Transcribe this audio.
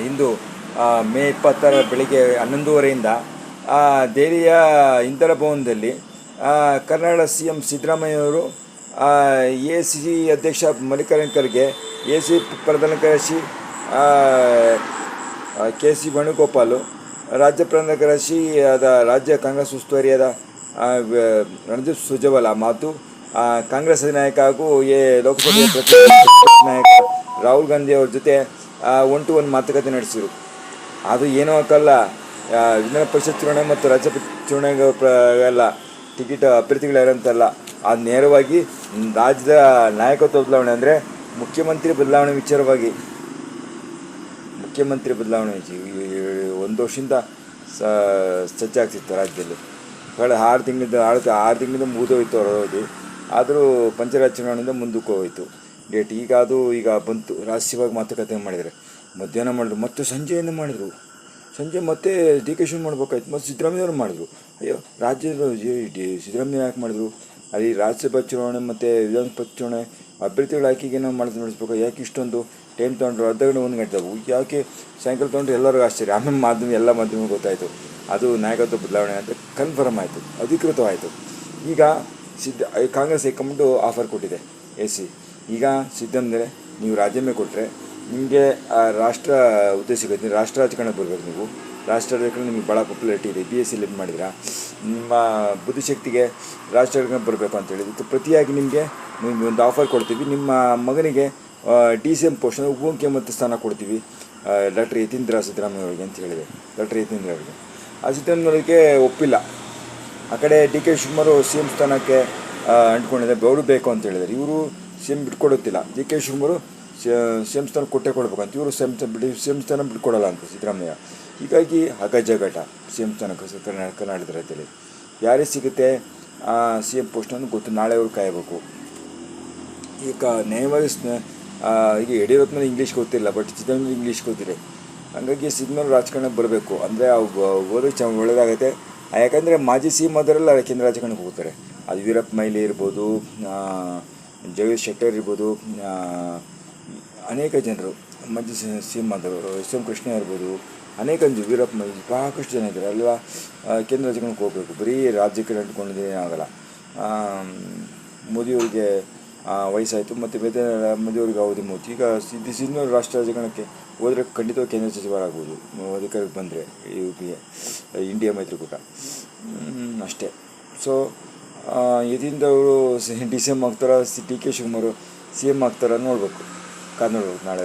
ಇಂದು ಮೇ 20ರ ಬೆಳಿಗ್ಗೆ 11:30ರಿಂದ ದೆಹಲಿಯ ಇಂದಿರಾ ಭವನದಲ್ಲಿ ಕರ್ನಾಟಕ ಸಿ ಎಂ ಸಿದ್ದರಾಮಯ್ಯವರು ಎ ಸಿ ಸಿ ಅಧ್ಯಕ್ಷ ಮಲ್ಲಿಕಾರ್ಜುನ ಖರ್ಗೆ, ಎ ಸಿ ಪ್ರಧಾನ ಕಾರ್ಯದರ್ಶಿ ಕೆ ಸಿ ವೇಣುಗೋಪಾಲ್, ರಾಜ್ಯ ಪ್ರಧಾನ ಕಾರ್ಯದರ್ಶಿ ರಾಜ್ಯ ಕಾಂಗ್ರೆಸ್ ಉಸ್ತುವಾರಿಯಾದ ರಣದೀಪ್ ಸುರ್ಜೇವಾಲಾ ಮತ್ತು ಕಾಂಗ್ರೆಸ್ ನಾಯಕ ಹಾಗೂ ಲೋಕಸಭೆಯ ಪ್ರತಿಪಕ್ಷ ನಾಯಕ ರಾಹುಲ್ ಗಾಂಧಿ ಅವ್ರ ಜೊತೆ 1-to-1 ಮಾತುಕತೆ ನಡೆಸಿದರು. ಅದು ಏನೋ ಹಾಕಲ್ಲ, ವಿಧಾನ ಪರಿಷತ್ ಚುನಾವಣೆ ಮತ್ತು ರಾಜ್ಯ ಚುನಾವಣೆಗೆಲ್ಲ ಟಿಕೆಟ್ ಅಭ್ಯರ್ಥಿಗಳಿರಂತಲ್ಲ, ಅದು ನೇರವಾಗಿ ರಾಜ್ಯದ ನಾಯಕತ್ವ ಬದಲಾವಣೆ ಅಂದರೆ ಮುಖ್ಯಮಂತ್ರಿ ಬದಲಾವಣೆ ವಿಚಾರವಾಗಿ. ಮುಖ್ಯಮಂತ್ರಿ ಬದಲಾವಣೆ ಒಂದು ವರ್ಷದಿಂದ ಸಜ್ಜಾಗ್ತಿತ್ತು ರಾಜ್ಯದಲ್ಲಿ. ಕಳೆದ 6 ತಿಂಗಳಿಂದ ಮುಗಿದೋಯ್ತು ಅವರ ಅವಧಿ. ಆದರೂ ಪಂಚಾಯತ್ ಚುನಾವಣೆಯಿಂದ ಮುಂದಕ್ಕೆ ಹೋಯಿತು ಡೇಟ್. ಈಗ ಬಂತು. ರಹಸ್ಯವಾಗಿ ಮಾತುಕತೆ ಮಾಡಿದರೆ ಮಧ್ಯಾಹ್ನ ಮಾಡಿದ್ರು, ಮತ್ತು ಸಂಜೆಯಿಂದ ಮಾಡಿದರು. ಸಂಜೆ ಮತ್ತೆ ಡಿ ಕೆ ಶಿವ್ ಮಾಡ್ಬೇಕಾಯ್ತು, ಮತ್ತು ಸಿದ್ದರಾಮಯ್ಯವ್ರು ಮಾಡಿದ್ರು. ಅಯ್ಯೋ, ರಾಜ್ಯದ ಸಿದ್ದರಾಮಯ್ಯ ಯಾಕೆ ಮಾಡಿದ್ರು? ಅಲ್ಲಿ ರಾಜ್ಯಸಭಾ ಚುನಾವಣೆ ಮತ್ತು ವಿಧಾನಸಭಾ ಚುನಾವಣೆ ಅಭ್ಯರ್ಥಿಗಳ ಆಯ್ಕೆಗೆ ನಾವು ನಡೆಸಬೇಕು. ಯಾಕೆ ಇಷ್ಟೊಂದು ಟೈಮ್ ತೊಗೊಂಡ್ರು? ಅರ್ಧ ಗಂಟೆ 1 ಗಂಟೆ ಯಾಕೆ ಸಾಯಂಕಾಲ ತೊಗೊಂಡ್ರು? ಎಲ್ಲರಿಗೂ ಆಶ್ಚರ್ಯ. ಆಮೇಲೆ ಎಲ್ಲ ಮಾಧ್ಯಮ ಗೊತ್ತಾಯಿತು, ಅದು ನಾಯಕತ್ವ ಬದಲಾವಣೆ ಅಂತ ಕನ್ಫರ್ಮ್ ಆಯಿತು, ಅಧಿಕೃತವಾಯಿತು. ಈಗ ಕಾಂಗ್ರೆಸ್ ಹೈಕಮಾಂಡು ಆಫರ್ ಕೊಟ್ಟಿದೆ ಈಗ ಸಿದ್ದರಾಮಯ್ಯ, ನೀವು ರಾಜೀನಾಮೆ ಕೊಟ್ಟರೆ ನಿಮಗೆ ರಾಷ್ಟ್ರ ಉದ್ದೇಶಕ್ಕೆ ರಾಷ್ಟ್ರ ರಾಜಕಾರಣ ಬರಬೇಕು. ನೀವು ರಾಷ್ಟ್ರ ರಾಜಕಾರಣ ನಿಮಗೆ ಭಾಳ ಪಾಪ್ಯುಲಾರಿಟಿ ಇದೆ, BSc ಮಾಡಿದಿರಾ, ನಿಮ್ಮ ಬುದ್ಧಿಶಕ್ತಿಗೆ ರಾಷ್ಟ್ರ ರಾಜಕಾರಣ ಬರಬೇಕು ಅಂತೇಳಿ ಇದಕ್ಕೆ ಪ್ರತಿಯಾಗಿ ನಿಮಗೆ ಒಂದು ಆಫರ್ ಕೊಡ್ತೀವಿ. ನಿಮ್ಮ ಮಗನಿಗೆ DCM ಪೋಸ್ಟ್ ಉಪಮುಖ್ಯಮಂತ್ರಿ ಸ್ಥಾನ ಕೊಡ್ತೀವಿ, ಡಾಕ್ಟರ್ ಯತೀಂದ್ರ ಸಿದ್ದರಾಮಯ್ಯ ಅವರಿಗೆ ಅಂತ ಹೇಳಿದೆ. ಡಾಕ್ಟರ್ ಯತೀಂದ್ರ ಅವರಿಗೆ ಸಿದ್ದರಾಮಯ್ಯವ್ರಿಗೆ ಒಪ್ಪಿಲ್ಲ. ಆ ಕಡೆ ಡಿ ಕೆ ಶಿವಕುಮಾರ್ CM ಸ್ಥಾನಕ್ಕೆ ಅಂಟ್ಕೊಂಡಿದೆ, ಅವರು ಬೇಕು ಅಂತ ಹೇಳಿದ್ದಾರೆ. ಇವರು CM ಬಿಟ್ಕೊಡುತ್ತಿಲ್ಲ. ಡಿ ಕೆ ಶಿವಕುಮಾರ್ CM ಸ್ಥಾನ ಕೊಡಬೇಕಂತ, ಇವರು CM ಸ್ಥಾನ ಬಿಟ್ಕೊಡಲ್ಲ ಅಂತ ಸಿದ್ದರಾಮಯ್ಯ. ಹೀಗಾಗಿ ಜಗಾಟ CM ಸ್ಥಾನಕ್ಕೆ ಕರ್ನಾಟಕದ ರಾಜ್ಯದಲ್ಲಿ ಯಾರಿಗೆ ಸಿಗುತ್ತೆ CM ಪೋಸ್ಟ್ ಅಂತ ಗೊತ್ತು. ನಾಳೆ ಅವರು ಕಾಯಬೇಕು. ಈಗ ನ್ಯಾಯವಾಗಿ ಈಗ ಯಡಿಯೂರಪ್ಪ ಮೇಲೆ ಇಂಗ್ಲೀಷ್ ಗೊತ್ತಿಲ್ಲ, ಬಟ್ ಸಿದ್ದರಾಮಯ್ಯ ಇಂಗ್ಲೀಷ್ ಗೊತ್ತಿದೆ. ಹಾಗಾಗಿ ಸಿದ್ದರಾಮಯ್ಯ ರಾಜಕಾರಣಕ್ಕೆ ಬರಬೇಕು ಅಂದರೆ ಓದೋಕ್ಕೆ ಒಳ್ಳೆಯದಾಗುತ್ತೆ. ಯಾಕಂದರೆ ಮಾಜಿ CM ಆದರೆಲ್ಲ ಕೇಂದ್ರ ರಾಜಕಾರಣಕ್ಕೆ ಹೋಗ್ತಾರೆ. ಅದು ವೀರಪ್ಪ ಮೊಯ್ಲಿ ಇರ್ಬೋದು, ಜಗದೀಶ್ ಶೆಟ್ಟರ್ ಇರ್ಬೋದು, ಅನೇಕ ಜನರು ಮಾಜಿ CM ಆದವರು, SM ಕೃಷ್ಣ ಇರ್ಬೋದು, ಅನೇಕ ವೀರಪ್ಪ ಮೊಯ್ಲಿ, ಸಾಕಷ್ಟು ಜನ ಇದ್ದಾರೆ ಅಲ್ವಾ. ಕೇಂದ್ರ ರಾಜಕಾರಣಕ್ಕೆ ಹೋಗಬೇಕು. ಬರೀ ರಾಜ್ಯಕ್ಕೆ ಅಂಟ್ಕೊಂಡಿದ್ದೇ ಆಗಲ್ಲ. ಮೋದಿಯವರಿಗೆ ವಯಸ್ಸಾಯಿತು, ಮತ್ತು ಮೋದಿಯವ್ರಿಗೆ ಅವಧಿ ಮುಗಿತು. ಈಗ ಸಿದ್ದರಾಮಯ್ಯ ರಾಷ್ಟ್ರ ರಾಜಕಾರಣಕ್ಕೆ ಹೋದರೆ ಖಂಡಿತವಾಗಿ ಕೇಂದ್ರ ಸಚಿವರಾಗ್ಬೋದು, ಅಧಿಕಾರಕ್ಕೆ ಬಂದರೆ UPA ಇಂಡಿಯಾ ಮೈತ್ರಿಕೂಟ ಅಷ್ಟೇ. ಸೊ ಇದರಿಂದ ಅವರು DCM ಆಗ್ತಾರ, ಡಿ ಕೆ ಶಿವಕುಮಾರ್ CM ಆಗ್ತಾರ ನೋಡಬೇಕು, ಕಾದು ನೋಡ್ಬೇಕು ನಾಳೆ.